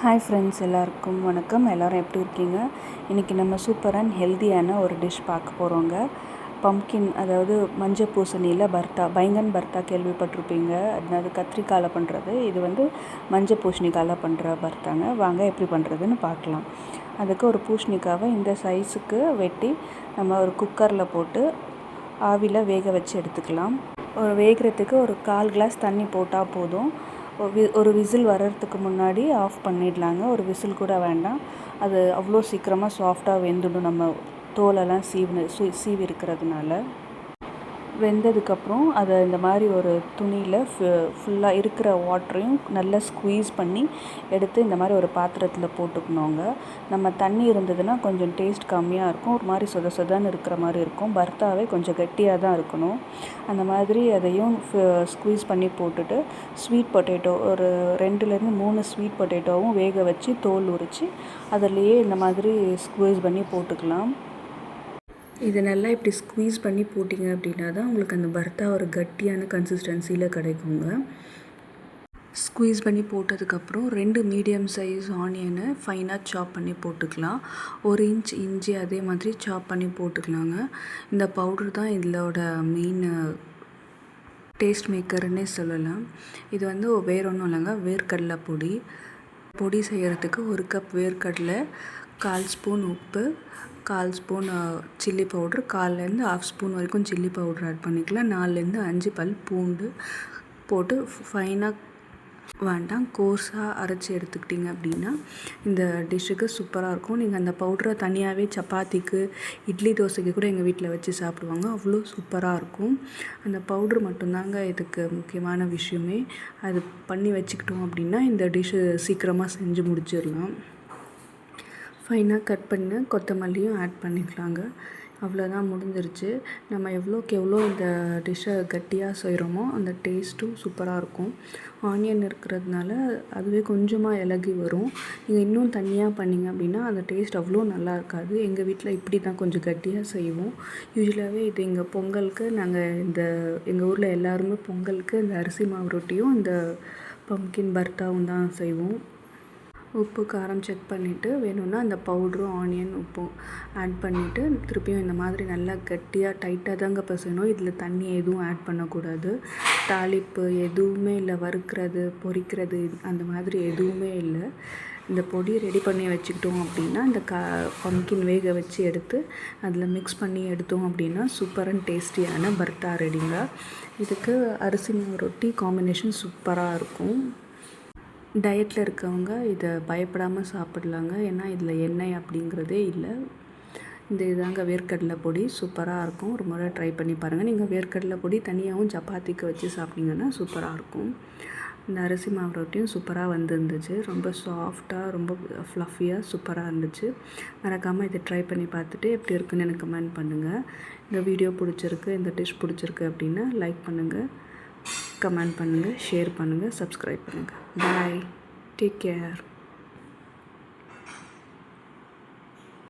Hi friends, எல்லாருக்கும் வணக்கம். எல்லோரும் எப்படி இருக்கீங்க? இன்றைக்கி நம்ம சூப்பர் அண்ட் ஹெல்த்தியான ஒரு டிஷ் பார்க்க போகிறோங்க. பம்ப்கின், அதாவது மஞ்சள் பூசணியில் பர்த்தா, பைங்கன் பர்த்தா கேள்விப்பட்டிருப்பீங்க. அதாவது கத்திரிக்காயில் பண்ணுறது. இது மஞ்சள் பூசணிக்காயில் பண்ணுற பர்த்தாங்க. வாங்க எப்படி பண்ணுறதுன்னு பார்க்கலாம். அதுக்கு ஒரு பூசணிக்காவை இந்த சைஸுக்கு வெட்டி நம்ம ஒரு குக்கரில் போட்டு ஆவியில் வேக வச்சு எடுத்துக்கலாம். வேகிறதுக்கு ஒரு 1/4 கிளாஸ் தண்ணி போட்டால் போதும். ஒரு விசில் வர்றதுக்கு முன்னாடி ஆஃப் பண்ணிடலாங்க. ஒரு விசில் கூட வேண்டாம். அது அவ்வளோ சீக்கிரமாக சாஃப்டாக வெந்துடும், நம்ம தோலெல்லாம் சீவி இருக்கிறதுனால. வெந்ததுக்கப்புறம் அதை இந்த மாதிரி ஒரு துணியில் ஃபுல்லாக இருக்கிற வாட்டரையும் நல்லா ஸ்குவீஸ் பண்ணி எடுத்து இந்த மாதிரி ஒரு பாத்திரத்தில் போட்டுக்கணுங்க. நம்ம தண்ணி இருந்ததுன்னா கொஞ்சம் டேஸ்ட் கம்மியாக இருக்கும், ஒரு மாதிரி சொதன்னு இருக்கிற மாதிரி இருக்கும். பர்த்தாவே கொஞ்சம் கெட்டியாக தான் இருக்கணும். அந்த மாதிரி அதையும் ஸ்குவீஸ் பண்ணி போட்டுட்டு ஸ்வீட் பொட்டேட்டோ ஒரு 2லேருந்து 3 ஸ்வீட் பொட்டேட்டோவும் வேக வச்சு தோல் உரித்து அதிலேயே இந்த மாதிரி ஸ்குவீஸ் பண்ணி போட்டுக்கலாம். இது நல்லா இப்படி ஸ்குவீஸ் பண்ணி போட்டிங்க அப்படின்னா தான் உங்களுக்கு அந்த பர்த்தா ஒரு கட்டியான கன்சிஸ்டன்சியில் கிடைக்குங்க. ஸ்குவீஸ் பண்ணி போட்டதுக்கப்புறம் 2 மீடியம் சைஸ் ஆனியனை ஃபைனாக சாப் பண்ணி போட்டுக்கலாம். 1 இன்ச் இஞ்சி அதே மாதிரி சாப் பண்ணி போட்டுக்கலாங்க. இந்த பவுடர் தான் இதோட மெயின் டேஸ்ட் மேக்கர்னே சொல்லலாம். இது வேறு ஒன்றும் இல்லைங்க, வேர்க்கடலை பொடி செய்கிறதுக்கு 1 கப் வேர்க்கடலை, 1/4 ஸ்பூன் உப்பு, 1/4 ஸ்பூன் சில்லி பவுட்ரு, 1/4லேருந்து 1/2 ஸ்பூன் வரைக்கும் சில்லி பவுட்ரு ஆட் பண்ணிக்கலாம். 4லேருந்து 5 பல் பூண்டு போட்டு ஃபைனாக வேண்டாம், கோர்ஸாக அரைச்சி எடுத்துக்கிட்டிங்க அப்படின்னா இந்த டிஷ்ஷுக்கு சூப்பராக இருக்கும். நீங்கள் அந்த பவுடரை தனியாகவே சப்பாத்திக்கு, இட்லி, தோசைக்கு கூட எங்கள் வீட்டில் வச்சு சாப்பிடுவாங்க. அவ்வளோ சூப்பராக இருக்கும். அந்த பவுட்ரு மட்டும்தாங்க இதுக்கு முக்கியமான விஷயமே. அது பண்ணி வச்சுக்கிட்டோம் அப்படின்னா இந்த டிஷ்ஷு சீக்கிரமாக செஞ்சு முடிச்சிடலாம். ஃபைனாக கட் பண்ணி கொத்தமல்லியும் ஆட் பண்ணிக்கலாங்க. அவ்வளோதான், முடிஞ்சிருச்சு. நம்ம எவ்வளோக்கு எவ்வளோ இந்த டிஷ்ஷை கட்டியாக செய்கிறோமோ அந்த டேஸ்ட்டும் சூப்பராக இருக்கும். ஆனியன் இருக்கிறதுனால அதுவே கொஞ்சமாக இலகி வரும். நீங்கள் இன்னும் தண்ணியாக பண்ணிங்க அப்படின்னா அந்த டேஸ்ட் அவ்வளோ நல்லா இருக்காது. எங்கள் வீட்டில் இப்படி தான் கொஞ்சம் கட்டியாக செய்வோம். யூஸ்வலாகவே இது எங்கள் பொங்கலுக்கு எங்கள் ஊரில் எல்லாருமே பொங்கலுக்கு இந்த அரிசி மாவு ரொட்டியும் இந்த பம்ப்கின் பர்த்தாவும் தான் செய்வோம். உப்பு காரம் செக் பண்ணிவிட்டு வேணும்னா அந்த பவுட்ரும் ஆனியன் உப்பும் ஆட் பண்ணிவிட்டு திருப்பியும் இந்த மாதிரி நல்லா கட்டியாக டைட்டாக தாங்க பிசையணும். இதில் தண்ணி எதுவும் ஆட் பண்ணக்கூடாது. தாளிப்பு எதுவுமே இல்லை, வறுக்கிறது பொரிக்கிறது அந்த மாதிரி எதுவுமே இல்லை. இந்த பொடி ரெடி பண்ணி வச்சுக்கிட்டோம் அப்படின்னா இந்த பம்ப்கின் வேக வச்சு எடுத்து அதில் மிக்ஸ் பண்ணி எடுத்தோம் அப்படின்னா சூப்பர் அண்ட் டேஸ்டியான பர்த்தா ரெடிங்க. இதுக்கு அரிசி மாவு ரொட்டி காம்பினேஷன் சூப்பராக இருக்கும். டயட்டில் இருக்கவங்க இதை பயப்படாமல் சாப்பிட்லாங்க. ஏன்னா இதில் எண்ணெய் அப்படிங்கிறதே இல்லை. இதாங்க வேர்க்கடலை பொடி, சூப்பராக இருக்கும். ஒரு முறை ட்ரை பண்ணி பாருங்கள். நீங்கள் வேர்க்கடலை பொடி தனியாகவும் சப்பாத்திக்கு வச்சு சாப்பிட்டீங்கன்னா சூப்பராக இருக்கும். இந்த அரிசி மாவு ரொட்டியும் சூப்பராக வந்துருந்துச்சு. ரொம்ப சாஃப்டாக, ரொம்ப ஃப்ளஃபியாக சூப்பராக இருந்துச்சு. மறக்காமல் இதை ட்ரை பண்ணி பார்த்துட்டு எப்படி இருக்குன்னு எனக்கு கமெண்ட் பண்ணுங்கள். இந்த வீடியோ பிடிச்சிருக்கு, இந்த டிஷ் பிடிச்சிருக்கு அப்படின்னா லைக் பண்ணுங்கள், கமெண்ட் பண்ணுங்கள், ஷேர் பண்ணுங்கள், சப்ஸ்கிரைப் பண்ணுங்கள். பாய், டேக் கேர்.